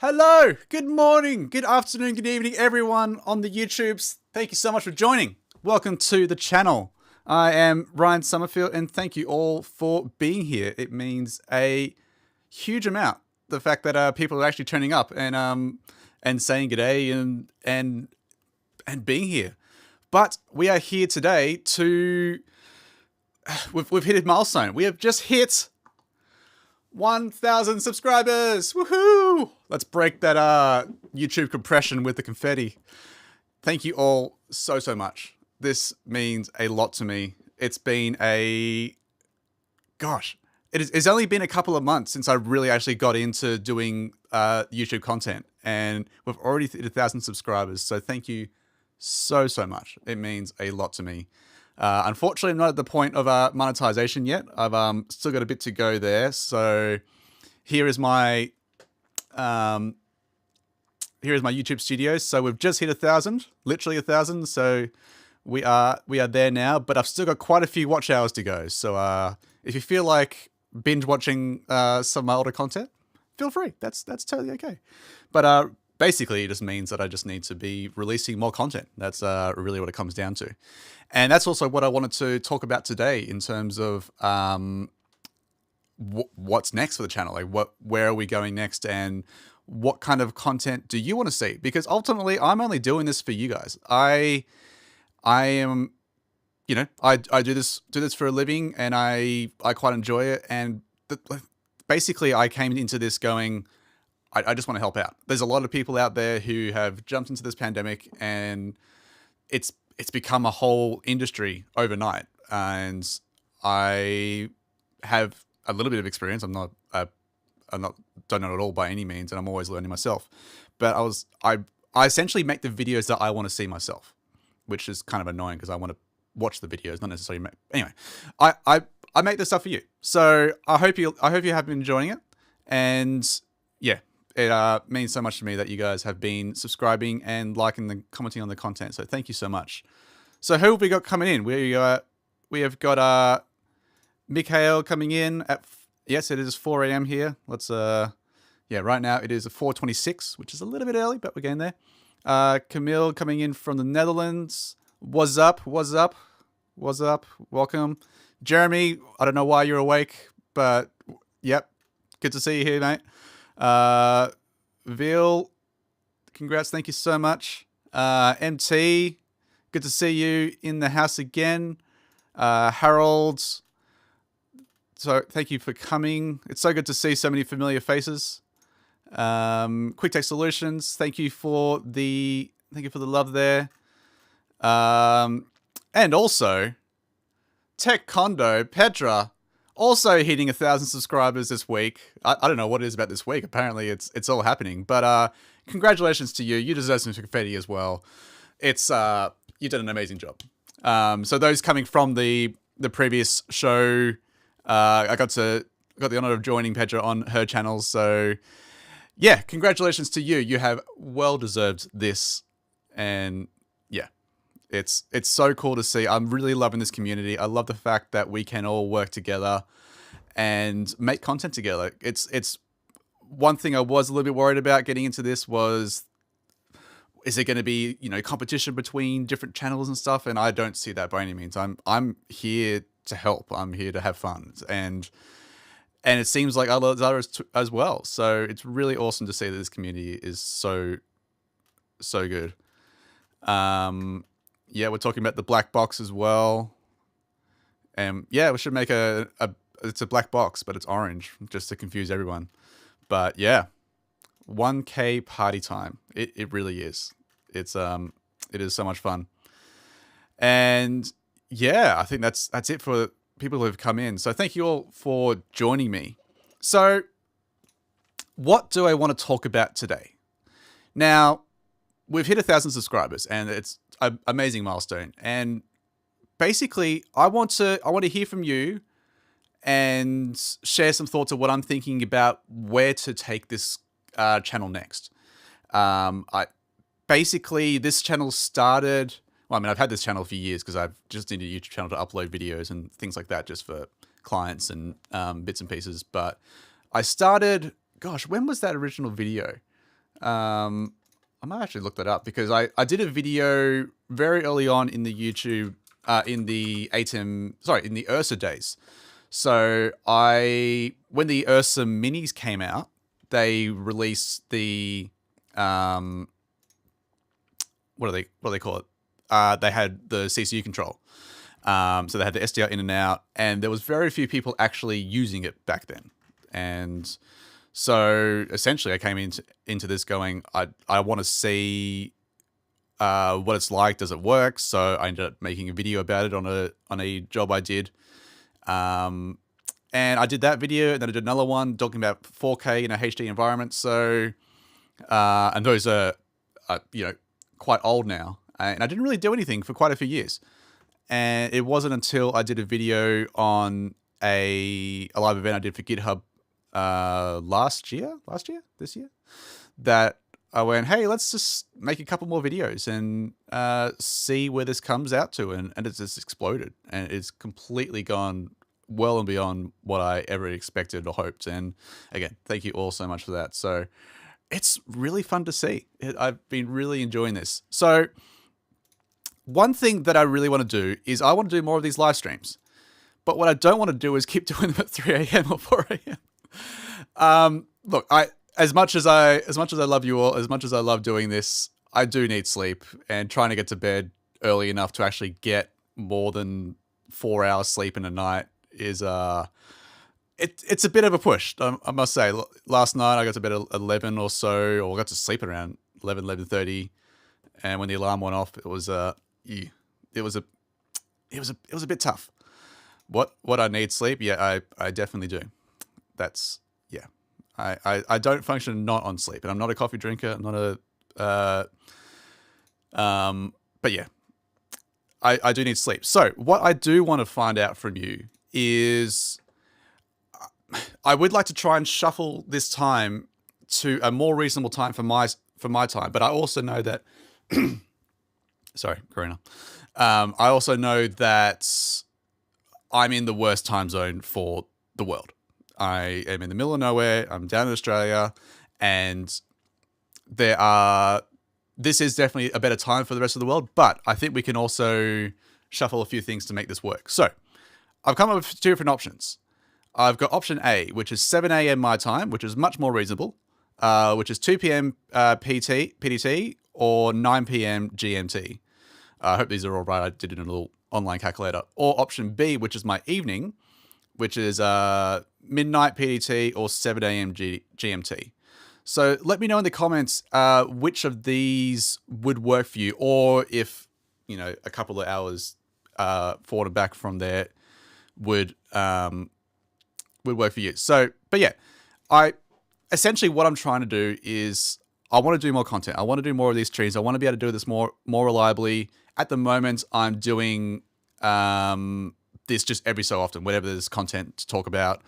Hello, good morning, good afternoon, good evening, everyone on the YouTubes. Thank you so much for joining. Welcome to the channel. I am Ryan Summerfield, and thank you all for being here. It means a huge amount. The fact that people are actually turning up and saying g'day and being here. But we are here today to we've hit a milestone. We have just hit 1,000 subscribers! Woohoo! Let's break that YouTube compression with the confetti. Thank you all so much. This means a lot to me. It's been it's only been a couple of months since I really actually got into doing YouTube content, and we've already hit 1,000 subscribers. So thank you so much. It means a lot to me. Unfortunately, I'm not at the point of monetization yet. I've still got a bit to go there. So here is my YouTube studios. So we've just hit 1,000, literally 1,000. So we are there now. But I've still got quite a few watch hours to go. So if you feel like binge watching some of my older content, feel free. That's totally okay. But basically, it just means that I just need to be releasing more content. That's really what it comes down to. And that's also what I wanted to talk about today in terms of what's next for the channel. Like, where are we going next, and what kind of content do you want to see? Because ultimately, I'm only doing this for you guys. I am, I do this for a living, and I quite enjoy it. And basically, I came into this going, I just want to help out. There's a lot of people out there who have jumped into this pandemic, and it's become a whole industry overnight. And I have a little bit of experience. I'm not don't know it all by any means, and I'm always learning myself. But I essentially make the videos that I want to see myself, which is kind of annoying because I want to watch the videos, not necessarily make. Anyway, I make this stuff for you. So I hope you have been enjoying it, and yeah. It means so much to me that you guys have been subscribing and liking and commenting on the content. So thank you so much. So who have we got coming in? We have got Mikhail coming in at, yes, it is 4 a.m. here. Let's right now it is 4:26, which is a little bit early, but we're getting there. Camille coming in from the Netherlands. What's up? Welcome. Jeremy, I don't know why you're awake, but yep, good to see you here, mate. Veal, congrats, thank you so much. MT, good to see you in the house again. Harold, so thank you for coming. It's so good to see so many familiar faces. Quick Tech Solutions, thank you for the love there. And also Tech Condo, Petra, also hitting 1,000 subscribers this week. I don't know what it is about this week. Apparently it's all happening. But congratulations to you. You deserve some confetti as well. It's you did an amazing job. So those coming from the previous show, I got the honor of joining Petra on her channel. So yeah, congratulations to you. You have well deserved this. And yeah. It's so cool to see. I'm really loving this community. I love the fact that we can all work together and make content together. It's one thing I was a little bit worried about getting into this was, is it going to be, competition between different channels and stuff? And I don't see that by any means. I'm here to help. I'm here to have fun. And it seems like others as well. So it's really awesome to see that this community is so good. Yeah, we're talking about the black box as well. Yeah, we should make it's a black box, but it's orange, just to confuse everyone. But yeah, 1K party time. It really is. It is so much fun. And yeah, I think that's it for people who have come in. So thank you all for joining me. So what do I want to talk about today? Now, we've hit 1,000 subscribers, and it's an amazing milestone. And basically, I want to hear from you and share some thoughts of what I'm thinking about where to take this channel next. Basically, this channel started. Well, I mean, I've had this channel for years because I've just needed a YouTube channel to upload videos and things like that, just for clients and bits and pieces. But I started. Gosh, when was that original video? I might actually look that up because I did a video very early on in the YouTube, in the in the Ursa days. So when the Ursa minis came out, they released the, what do they call it? They had the CCU control. So they had the SDR in and out, and there was very few people actually using it back then. And so essentially I came into this going, I want to see what it's like. Does it work? So I ended up making a video about it on a job I did. And I did that video, and then I did another one talking about 4K in a HD environment. So, and those are quite old now, and I didn't really do anything for quite a few years. And it wasn't until I did a video on a live event I did for GitHub this year, that I went, hey, let's just make a couple more videos and see where this comes out to. And it's just exploded, and it's completely gone well and beyond what I ever expected or hoped. And again, thank you all so much for that. So it's really fun to see. I've been really enjoying this. So one thing that I really want to do is I want to do more of these live streams. But what I don't want to do is keep doing them at 3 a.m. or 4 a.m. Look, as much as I love you all, as much as I love doing this, I do need sleep, and trying to get to bed early enough to actually get more than 4 hours sleep in a night is it's a bit of a push. I must say. Last night I got to bed at 11 or so, or got to sleep around 11:30, and when the alarm went off, it was a bit tough. What I need sleep? Yeah, I definitely do. That's, yeah. I don't function not on sleep, and I'm not a coffee drinker. I'm not but yeah, I do need sleep. So what I do want to find out from you is, I would like to try and shuffle this time to a more reasonable time for my time. But I also know that, sorry, Corona. I also know that I'm in the worst time zone for the world. I am in the middle of nowhere. I'm down in Australia, and this is definitely a better time for the rest of the world, but I think we can also shuffle a few things to make this work. So I've come up with two different options. I've got option A, which is 7 a.m. my time, which is much more reasonable, which is 2 p.m. PDT or 9 p.m. GMT. I hope these are all right. I did it in a little online calculator. Or option B, which is my evening, which is midnight PDT or 7 a.m. GMT. So let me know in the comments which of these would work for you, or if, a couple of hours forward and back from there would work for you. So, but yeah, essentially what I'm trying to do is I want to do more content. I want to do more of these streams. I want to be able to do this more reliably. At the moment, I'm doing this just every so often, whenever there's content to talk about,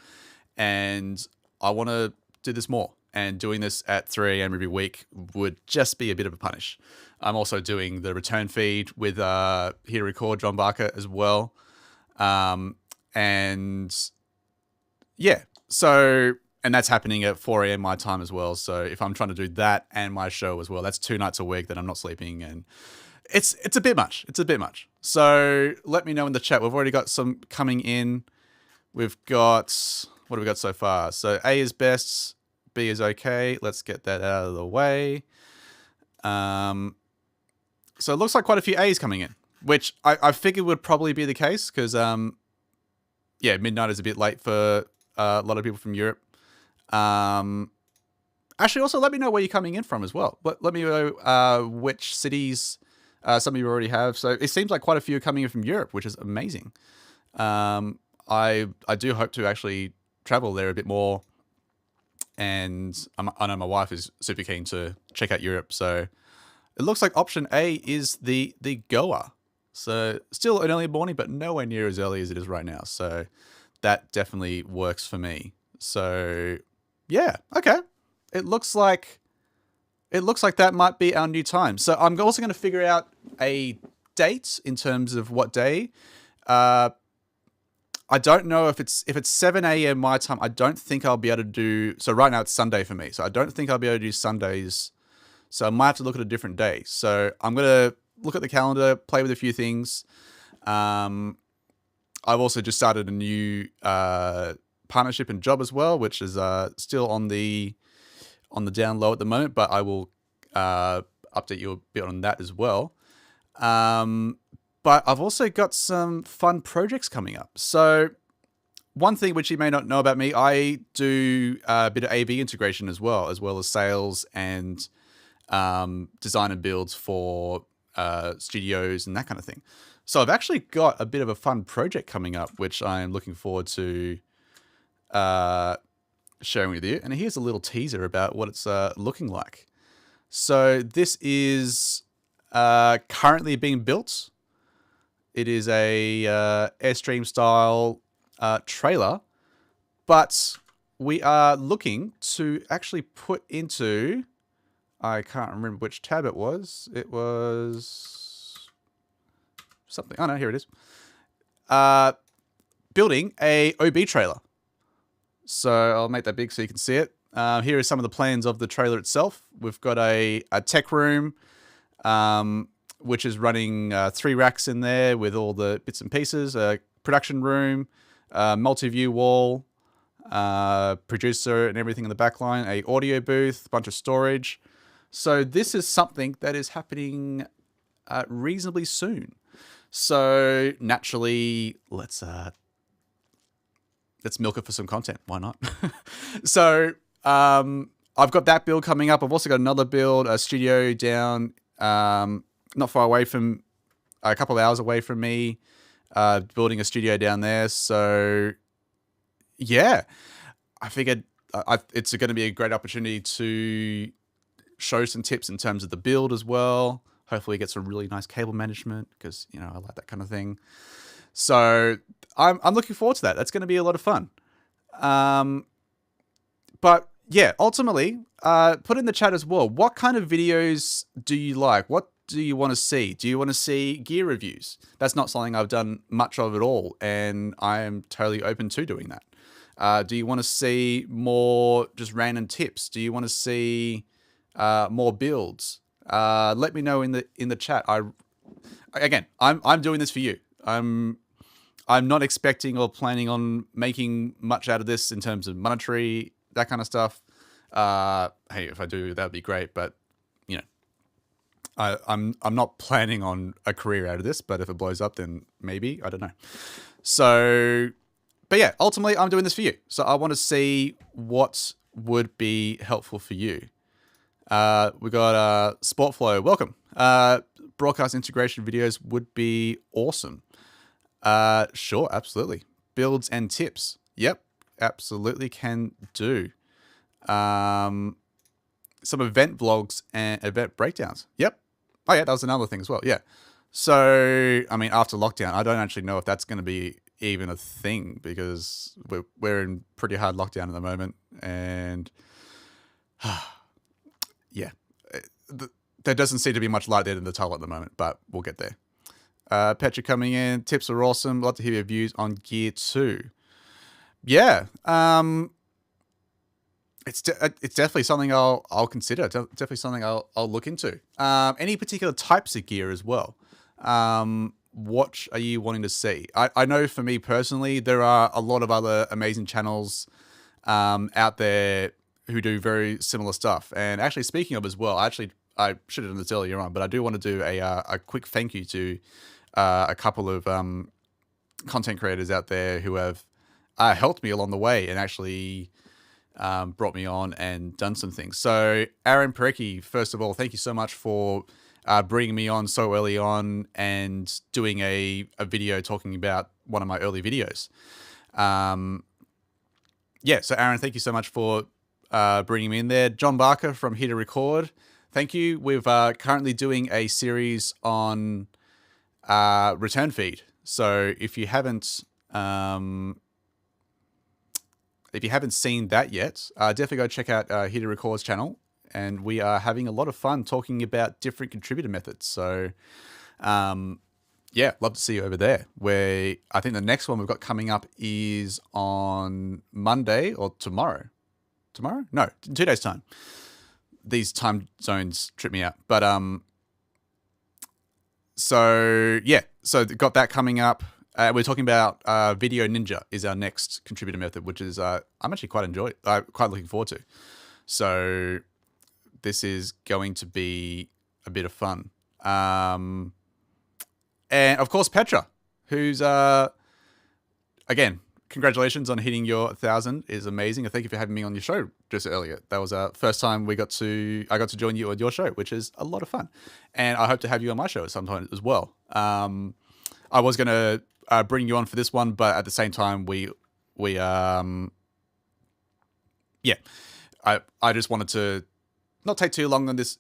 and I want to do this more. And doing this at 3 a.m. every week would just be a bit of a punish. I'm also doing the return feed with Here to Record, John Barker, as well. And yeah, so, and that's happening at 4 a.m. my time as well. So if I'm trying to do that and my show as well, that's 2 nights a week that I'm not sleeping, and it's a bit much. It's a bit much. So let me know in the chat. We've already got some coming in. We've got, what have we got so far? So A is best, B is okay. Let's get that out of the way. So it looks like quite a few A's coming in, which I figured would probably be the case because, yeah, midnight is a bit late for a lot of people from Europe. Actually, also let me know where you're coming in from as well. Let me know which cities some of you already have. So it seems like quite a few are coming in from Europe, which is amazing. I do hope to actually travel there a bit more. And I know my wife is super keen to check out Europe. So it looks like option A is the goer. So still an early morning, but nowhere near as early as it is right now. So that definitely works for me. So yeah, okay. It looks like that might be our new time. So I'm also going to figure out a date in terms of what day. I don't know if it's 7 a.m. my time. I don't think I'll be able to do. So right now it's Sunday for me. So I don't think I'll be able to do Sundays So I might have to look at a different day. So I'm going to look at the calendar, play with a few things. I've also just started a new partnership and job as well, which is still on the down low at the moment, but I will update you a bit on that as well. But I've also got some fun projects coming up. So one thing which you may not know about me, I do a bit of AV integration as well as sales and design and builds for studios and that kind of thing. So I've actually got a bit of a fun project coming up, which I'm looking forward to sharing with you. And here's a little teaser about what it's looking like. So this is currently being built. It is a Airstream style trailer, but we are looking to actually put into, I can't remember which tab it was. It was something. Oh no, here it is. Building a OB trailer. So I'll make that big so you can see it. Here are some of the plans of the trailer itself. We've got a tech room, which is running 3 racks in there with all the bits and pieces, a production room, multi-view wall, producer and everything in the back line, a audio booth, a bunch of storage. So this is something that is happening reasonably soon. So naturally, let's milk it for some content. Why not? So I've got that build coming up. I've also got another build, a studio down not far away from, a couple of hours away from me, building a studio down there. So yeah, I figured it's going to be a great opportunity to show some tips in terms of the build as well. Hopefully get some really nice cable management because, you know, I like that kind of thing. So I'm looking forward to that. That's going to be a lot of fun. But yeah, ultimately, put in the chat as well. What kind of videos do you like? What do you want to see? Do you want to see gear reviews? That's not something I've done much of at all, and I am totally open to doing that. Do you want to see more just random tips? Do you want to see more builds? Let me know in the chat. I'm doing this for you. I'm not expecting or planning on making much out of this in terms of monetary, that kind of stuff. Hey, if I do, that'd be great. But you know, I'm not planning on a career out of this. But if it blows up, then maybe, I don't know. So, but yeah, ultimately, I'm doing this for you. So I want to see what would be helpful for you. We got Sportflow. Welcome. Broadcast integration videos would be awesome. Sure, absolutely. Builds and tips. Yep, absolutely can do. Some event vlogs and event breakdowns. Yep. Oh yeah, that was another thing as well. Yeah. So, I mean, after lockdown, I don't actually know if that's going to be even a thing because we're in pretty hard lockdown at the moment, and yeah, there doesn't seem to be much light there in the tunnel at the moment, but we'll get there. Petra coming in. Tips are awesome. Love to hear your views on Gear 2. Yeah. It's definitely something I'll consider. Definitely something I'll look into. Any particular types of gear as well? What are you wanting to see? I know for me personally, there are a lot of other amazing channels out there who do very similar stuff. And actually, speaking of as well, I should have done this earlier on, but I do want to do a quick thank you to a couple of content creators out there who have helped me along the way and actually brought me on and done some things. So Aaron Parecki, first of all, thank you so much for bringing me on so early on and doing a video talking about one of my early videos. Yeah, so Aaron, thank you so much for bringing me in there. John Barker from Here to Record, thank you. We're currently doing a series on return feed. So if you haven't seen that yet, definitely go check out Here to Record's channel. And we are having a lot of fun talking about different contributor methods. So, yeah, love to see you over there. Where I think the next one we've got coming up is on Monday or tomorrow. Tomorrow? No, in 2 days' time. these time zones trip me out. But so yeah, so got that coming up. We're talking about Video Ninja is our next contributor method, which is I'm actually quite looking forward to. So this is going to be a bit of fun. And of course, Petra, who's again, congratulations on hitting your 1,000 is amazing. And thank you for having me on your show just earlier. That was our first time I got to join you on your show, which is a lot of fun. And I hope to have you on my show at some point as well. I was going to bring you on for this one, but at the same time, I just wanted to not take too long on this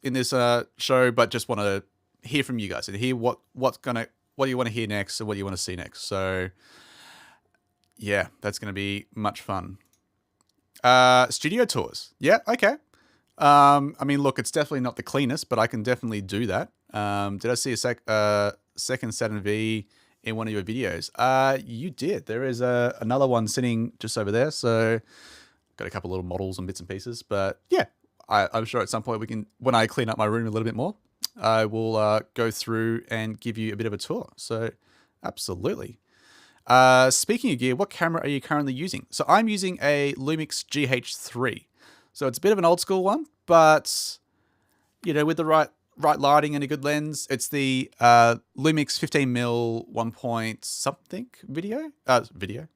show, but just want to hear from you guys and hear what do you want to hear next and what do you want to see next. So yeah, that's going to be much fun. Studio tours. Yeah, okay. I mean, look, it's definitely not the cleanest, but I can definitely do that. Did I see a second Saturn V in one of your videos? You did. There is another one sitting just over there. So got a couple little models and bits and pieces. But yeah, I'm sure at some point we can, when I clean up my room a little bit more, I will go through and give you a bit of a tour. So absolutely. Speaking of gear, what camera are you currently using? So I'm using a Lumix GH3. So it's a bit of an old school one, but you know, with the right lighting and a good lens. It's the Lumix 15mm 1 point something video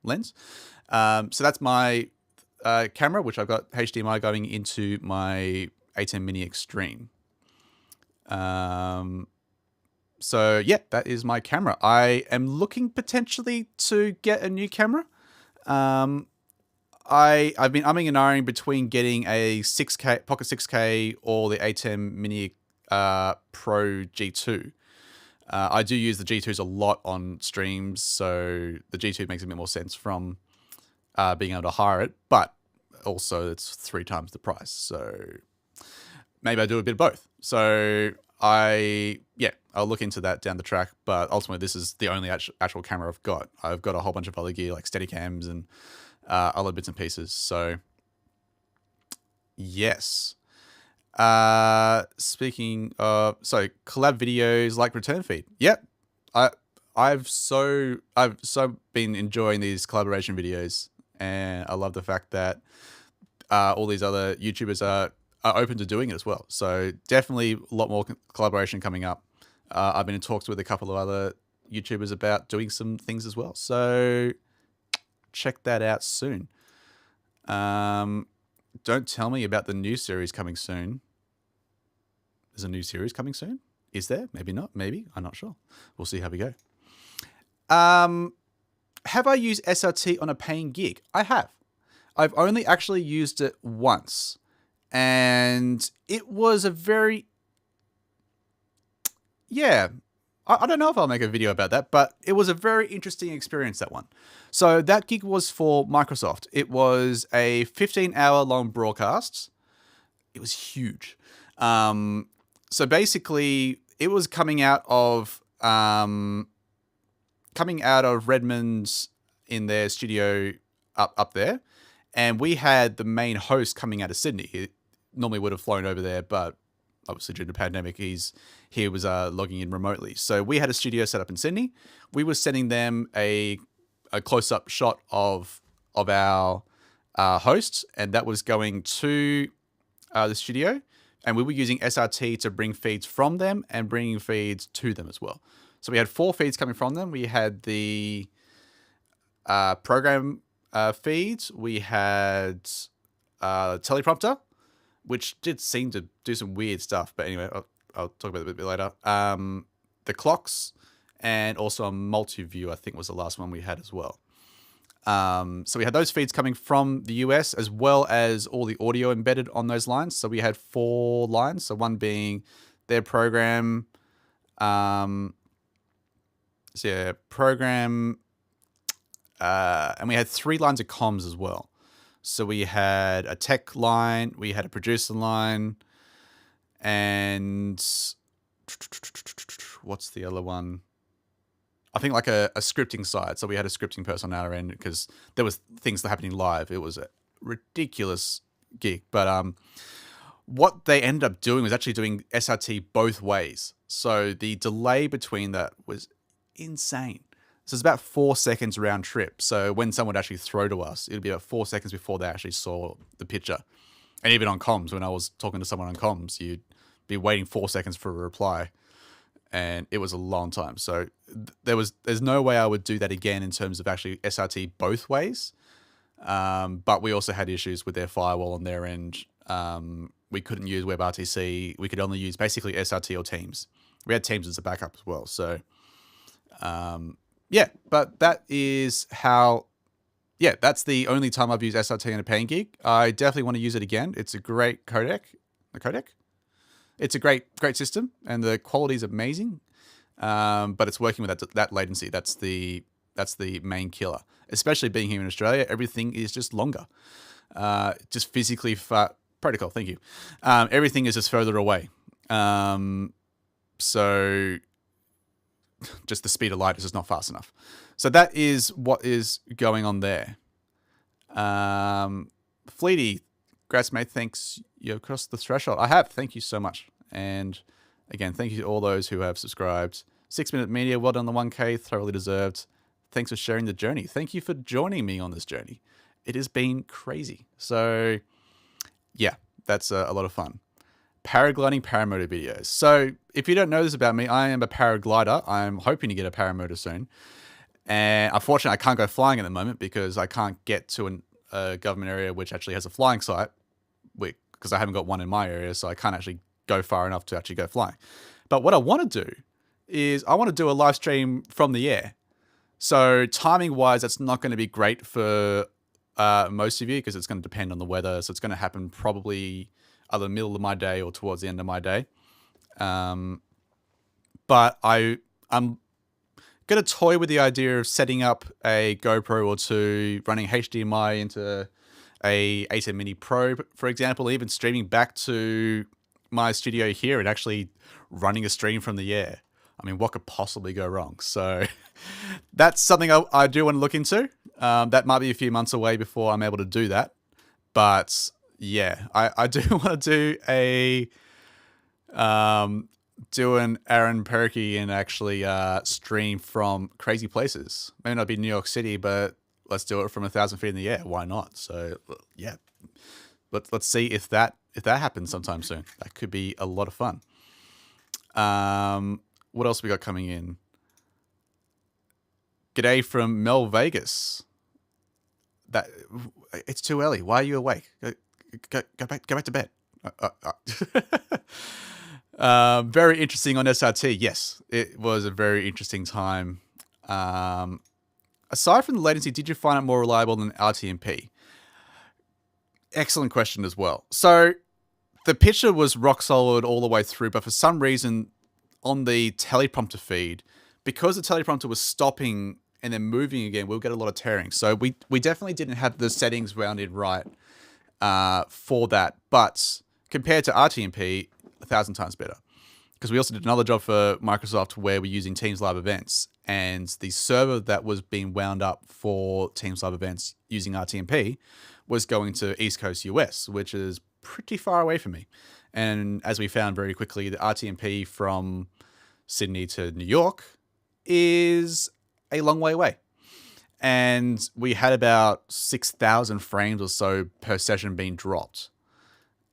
lens. So that's my camera, which I've got HDMI going into my A10 Mini Extreme. So yeah, that is my camera. I am looking potentially to get a new camera. I've been umming and ahhing between getting a 6K Pocket 6K or the A10 Mini Pro G2. I do use the G2s a lot on streams, so the G2 makes a bit more sense from being able to hire it, but also it's 3 times the price. So maybe I do a bit of both. So I'll look into that down the track, but ultimately this is the only actual camera I've got. I've got a whole bunch of other gear like Steadicams and other bits and pieces. So yes. Speaking of, so collab videos like return feed. Yep. I've so been enjoying these collaboration videos, and I love the fact that all these other YouTubers are open to doing it as well. So definitely a lot more collaboration coming up. I've been in talks with a couple of other YouTubers about doing some things as well. So check that out soon. Don't tell me about the new series coming soon. There's a new series coming soon? Is there? Maybe not. Maybe. I'm not sure. We'll see how we go. Have I used SRT on a paying gig? I have. I've only actually used it once. And it was a very... Yeah. I don't know if I'll make a video about that, but it was a very interesting experience, that one. So that gig was for Microsoft. It was a 15-hour long broadcast. It was huge. So basically, it was coming out of Redmond's in their studio up there, and we had the main host coming out of Sydney. He normally would have flown over there, but obviously due to the pandemic, he was logging in remotely. So we had a studio set up in Sydney. We were sending them a close-up shot of our hosts, and that was going to the studio. And we were using SRT to bring feeds from them and bringing feeds to them as well. So we had 4 feeds coming from them. We had the program feeds. We had teleprompter, which did seem to do some weird stuff. But anyway, I'll talk about it a bit later. The clocks, and also a multi-view, I think was the last one we had as well. So we had those feeds coming from the US, as well as all the audio embedded on those lines. So we had 4 lines. So one being their program, and we had 3 lines of comms as well. So we had a tech line, we had a producer line, and what's the other one? I think like a scripting side. So we had a scripting person on our end because there was things that happening live. It was a ridiculous gig. But what they ended up doing was actually doing SRT both ways. So the delay between that was insane. So it's about 4 seconds round trip. So when someone would actually throw to us, it would be about 4 seconds before they actually saw the picture. And even on comms, when I was talking to someone on comms, you'd be waiting 4 seconds for a reply. And it was a long time. So there's no way I would do that again in terms of actually SRT both ways. But we also had issues with their firewall on their end. We couldn't use WebRTC. We could only use basically SRT or Teams. We had Teams as a backup as well. So, yeah, but that is how, yeah, that's the only time I've used SRT in a paying gig. I definitely want to use it again. It's a great codec. The codec? It's a great system, and the quality is amazing. But it's working with that latency. That's the main killer. Especially being here in Australia, everything is just longer. Just physically far protocol. Thank you. Everything is just further away. So just the speed of light is just not fast enough. So that is what is going on there. Fleety, congrats, mate. Thanks. You've crossed the threshold. I have. Thank you so much. And again, thank you to all those who have subscribed. 6 Minute Media, well done on the 1K. Thoroughly deserved. Thanks for sharing the journey. Thank you for joining me on this journey. It has been crazy. So yeah, that's a lot of fun. Paragliding paramotor videos. So if you don't know this about me, I am a paraglider. I'm hoping to get a paramotor soon. And unfortunately, I can't go flying at the moment because I can't get to a government area which actually has a flying site, because I haven't got one in my area, so I can't actually go far enough to actually go flying. But what I want to do is I want to do a live stream from the air. So timing-wise, that's not going to be great for most of you because it's going to depend on the weather. So it's going to happen probably either the middle of my day or towards the end of my day. But I'm going to toy with the idea of setting up a GoPro or two, running HDMI into a A10 Mini Pro, for example, even streaming back to my studio here and actually running a stream from the air. I mean, what could possibly go wrong? So that's something I do want to look into. That might be a few months away before I'm able to do that. But yeah, I do want to do an Aaron Perky and actually stream from crazy places. Maybe not be New York City, but let's do it from 1,000 feet in the air. Why not? So yeah, let's see if that happens sometime soon. That could be a lot of fun. What else we got coming in? G'day from Mel Vegas. That it's too early. Why are you awake? Go back to bed. Very interesting on SRT. Yes, it was a very interesting time. Aside from the latency, did you find it more reliable than RTMP? Excellent question as well. So the picture was rock solid all the way through, but for some reason on the teleprompter feed, because the teleprompter was stopping and then moving again, we'll get a lot of tearing. So we definitely didn't have the settings rounded right for that. But compared to RTMP, 1,000 times better. Because we also did another job for Microsoft where we're using Teams Live Events, and the server that was being wound up for Teams Live Events using RTMP was going to East Coast US, which is pretty far away from me. And as we found very quickly, the RTMP from Sydney to New York is a long way away. And we had about 6,000 frames or so per session being dropped.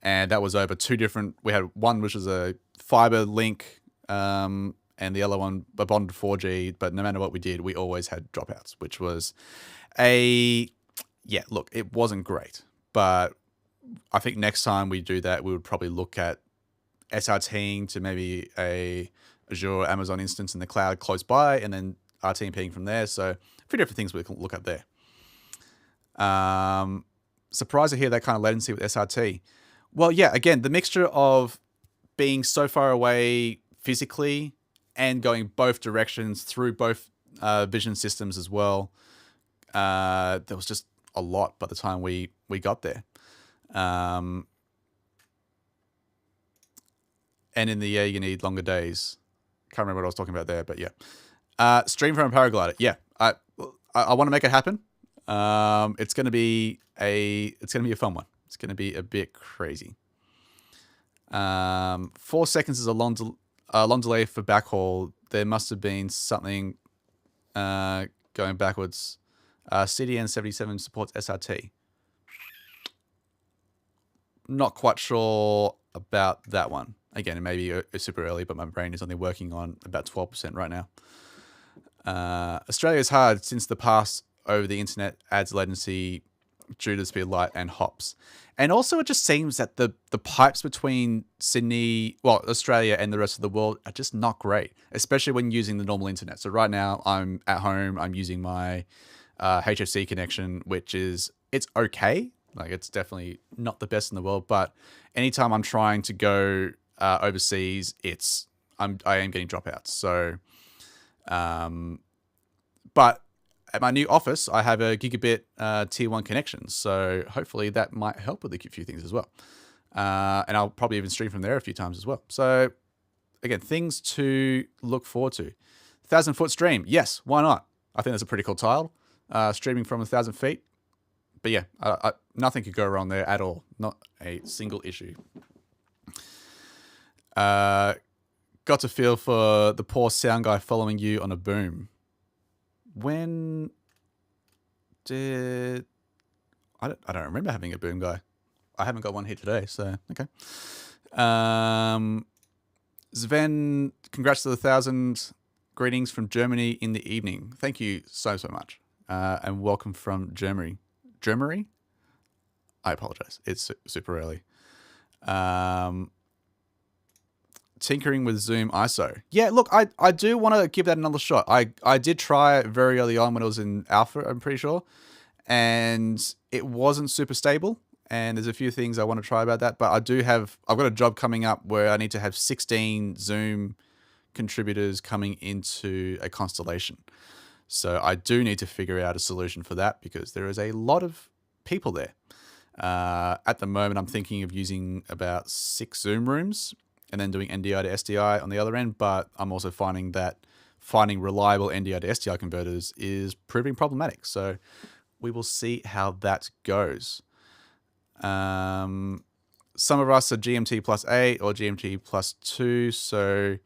And that was over two different, we had one which was a fiber link, and the other one a bonded 4G, but no matter what we did, we always had dropouts, which was look, it wasn't great, but I think next time we do that, we would probably look at SRTing to maybe a Azure Amazon instance in the cloud close by, and then RTMPing from there. So a few different things we can look at there. Surprised to hear that kind of latency with SRT. Well, yeah, again, the mixture of being so far away physically and going both directions through both vision systems as well. There was just a lot by the time we got there. And in the air, you need longer days. Can't remember what I was talking about there, but yeah. Stream from a paraglider. Yeah, I want to make it happen. It's going to be a fun one. It's going to be a bit crazy. 4 seconds is a long delay for backhaul. There must have been something going backwards. CDN 77 supports SRT. Not quite sure about that one. Again, it may be super early, but my brain is only working on about 12% right now. Australia is hard since the pass over the internet adds latency due to the speed of light and hops. And also it just seems that the pipes between Sydney, well, Australia and the rest of the world are just not great, especially when using the normal internet. So right now I'm at home, I'm using my HFC connection, which is, it's okay. Like, it's definitely not the best in the world, but anytime I'm trying to go overseas, I am getting dropouts. So, but at my new office, I have a gigabit tier 1 connection. So hopefully that might help with a few things as well. And I'll probably even stream from there a few times as well. So again, things to look forward to. 1,000-foot stream. Yes, why not? I think that's a pretty cool title. Streaming from 1,000 feet. But yeah, nothing could go wrong there at all. Not a single issue. Got to feel for the poor sound guy following you on a boom. When did... I don't remember having a boom guy. I haven't got one here today, so okay. Sven, congrats to the 1,000. Greetings from Germany in the evening. Thank you so much. And welcome from Germany. Germany? I apologize. It's super early. Tinkering with Zoom ISO. Yeah, look, I do want to give that another shot. I did try it very early on when it was in alpha, I'm pretty sure. And it wasn't super stable. And there's a few things I want to try about that. But I've got a job coming up where I need to have 16 Zoom contributors coming into a constellation. So I do need to figure out a solution for that because there is a lot of people there. At the moment, I'm thinking of using about 6 Zoom rooms and then doing NDI to SDI on the other end. But I'm also finding that finding reliable NDI to SDI converters is proving problematic. So we will see how that goes. Some of us are GMT plus 8 or GMT plus 2. So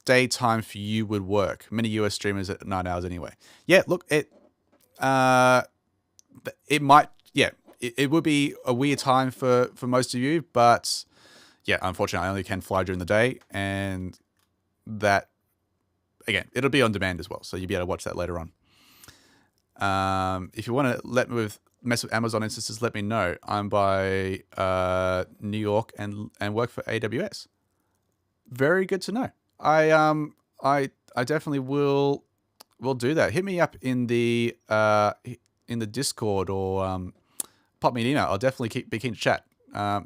daytime for you would work. Many US streamers at 9 hours anyway. Yeah, look, it might, yeah, it would be a weird time for most of you, but yeah, unfortunately I only can fly during the day, and that, again, it'll be on demand as well. So you'll be able to watch that later on. If you want to mess with Amazon instances, let me know. I'm by New York and work for AWS. Very good to know. I definitely will do that. Hit me up in the Discord or pop me an email. I'll definitely be keen to chat.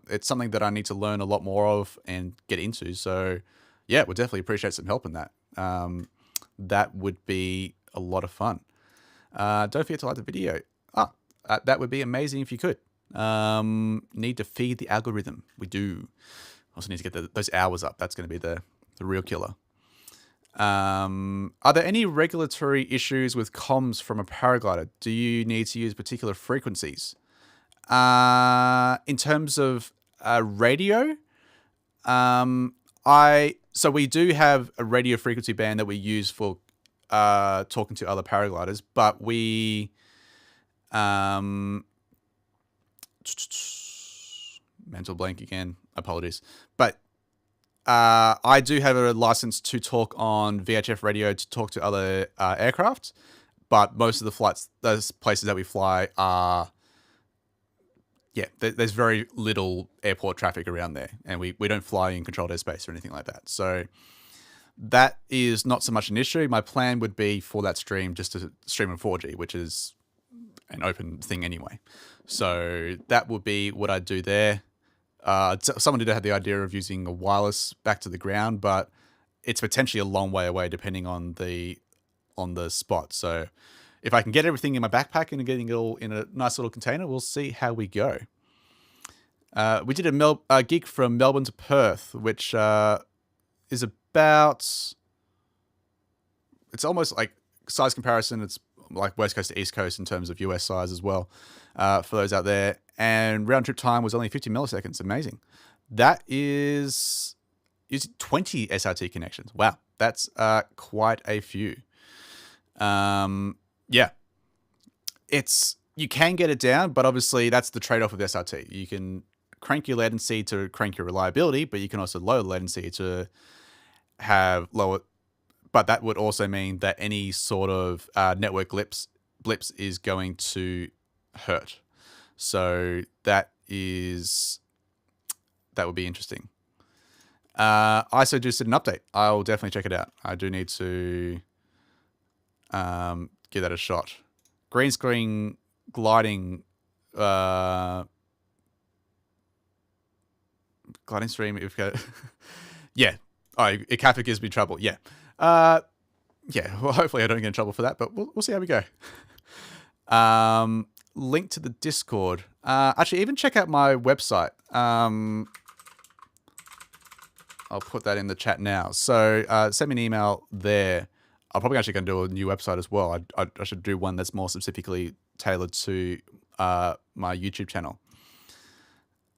It's something that I need to learn a lot more of and get into. So yeah, we'll definitely appreciate some help in that. That would be a lot of fun. Don't forget to like the video. That would be amazing if you could. Need to feed the algorithm. We do. Also need to get those hours up. That's going to be the real killer. Are there any regulatory issues with comms from a paraglider? Do you need to use particular frequencies? In terms of radio, so we do have a radio frequency band that we use for talking to other paragliders, but we mental blank again, apologies, but I do have a license to talk on VHF radio to talk to other aircraft, but most of the flights, those places that we fly are, yeah, there's very little airport traffic around there, and we don't fly in controlled airspace or anything like that. So that is not so much an issue. My plan would be for that stream just to stream in 4G, which is an open thing anyway. So that would be what I'd do there. Someone did have the idea of using a wireless back to the ground, but it's potentially a long way away depending on the spot. So if I can get everything in my backpack and getting it all in a nice little container, we'll see how we go. We did a gig from Melbourne to Perth, which is about, it's almost like size comparison. It's like West Coast to East Coast in terms of US size as well, for those out there. And round trip time was only 50 milliseconds. Amazing. that is 20 SRT connections. Wow, that's quite a few. Yeah, you can get it down, but obviously that's the trade-off with SRT. You can crank your latency to crank your reliability, but you can also lower latency to have lower. But that would also mean that any sort of network blips is going to hurt. So that would be interesting. ISO just did an update. I'll definitely check it out. I do need to give that a shot. Green screen gliding stream. If yeah, Kappa gives me trouble. Yeah, yeah. Well, hopefully I don't get in trouble for that, but we'll see how we go. Link to the Discord. Actually, even check out my website. I'll put that in the chat now. So send me an email there. I'm probably actually going to do a new website as well. I should do one that's more specifically tailored to my YouTube channel.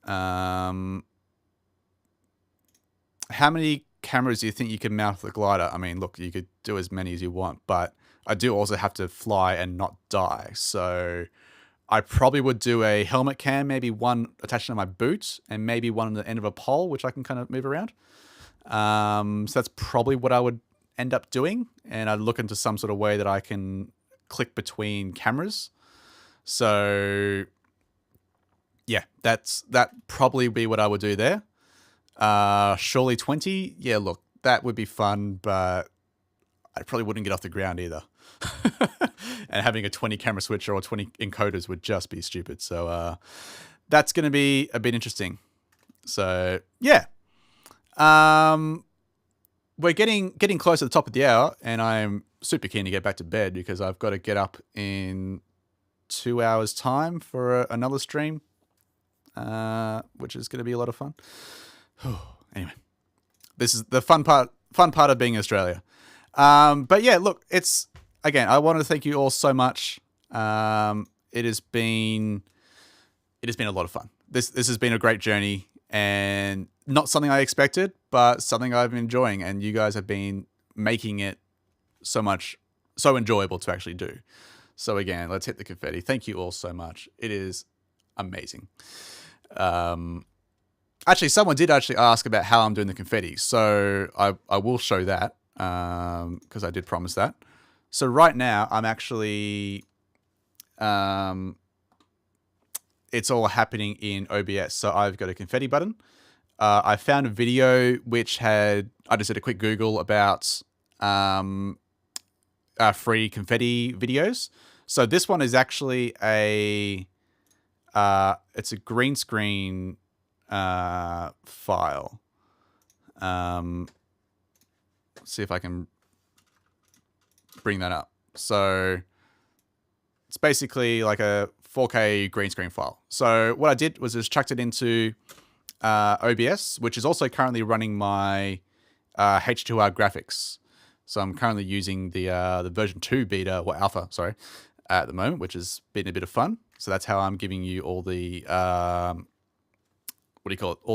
How many cameras do you think you can mount with the glider? I mean, look, you could do as many as you want, but I do also have to fly and not die. So I probably would do a helmet cam, maybe one attached to my boot, and maybe one on the end of a pole, which I can kind of move around. So that's probably what I would end up doing, and I'd look into some sort of way that I can click between cameras. So yeah, that probably be what I would do there. Surely 20, yeah, look, that would be fun, but I probably wouldn't get off the ground either. And having a 20 camera switcher or 20 encoders would just be stupid. So that's going to be a bit interesting. So yeah, we're getting close to the top of the hour, and I'm super keen to get back to bed because I've got to get up in 2 hours time for another stream, which is going to be a lot of fun. Anyway, this is the fun part of being in Australia. But yeah, look, again, I want to thank you all so much. It has been a lot of fun. This has been a great journey, and not something I expected, but something I've been enjoying, and you guys have been making it so enjoyable to actually do. So again, let's hit the confetti. Thank you all so much. It is amazing. Actually, someone did actually ask about how I'm doing the confetti, so I will show that because I did promise that. So right now, I'm actually, it's all happening in OBS. So I've got a confetti button. I found a video which I just did a quick Google about free confetti videos. So this one is actually it's a green screen file. Let's see if I can bring that up. So it's basically like a 4K green screen file. So what I did was just chucked it into OBS, which is also currently running my H2R graphics. So I'm currently using the version 2 beta or alpha, sorry, at the moment, which has been a bit of fun. So that's how I'm giving you all the all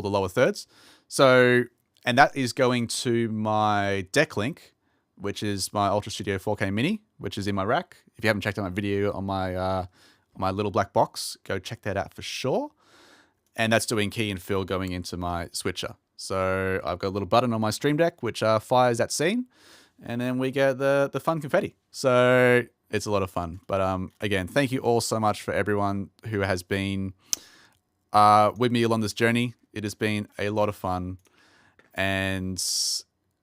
the lower thirds. So, and that is going to my deck link, which is my Ultra Studio 4K Mini, which is in my rack. If you haven't checked out my video on my little black box, go check that out for sure. And that's doing key and fill going into my switcher. So I've got a little button on my Stream Deck, which fires that scene. And then we get the fun confetti. So it's a lot of fun. But again, thank you all so much for everyone who has been with me along this journey. It has been a lot of fun. And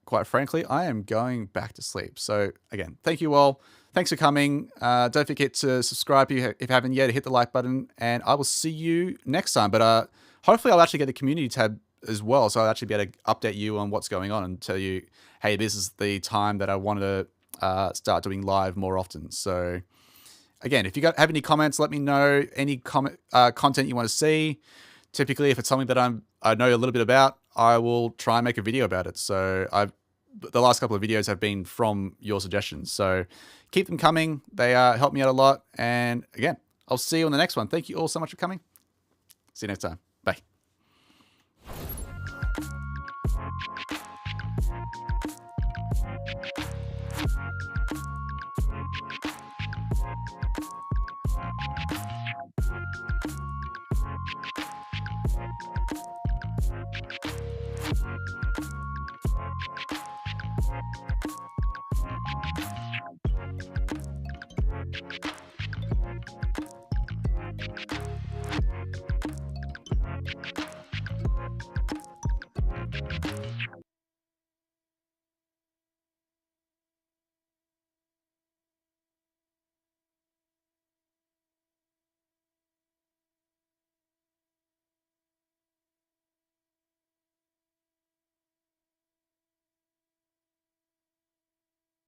quite frankly, I am going back to sleep. So again, thank you all. Thanks for coming. Don't forget to subscribe if you haven't yet. Hit the like button, and I will see you next time. But hopefully I'll actually get the community tab as well, so I'll actually be able to update you on what's going on and tell you, hey, this is the time that I want to start doing live more often. So again, if you have any comments, let me know. Any content you want to see. Typically, if it's something that I know a little bit about, I will try and make a video about it. So the last couple of videos have been from your suggestions. So keep them coming. They help me out a lot. And again, I'll see you on the next one. Thank you all so much for coming. See you next time. Bye.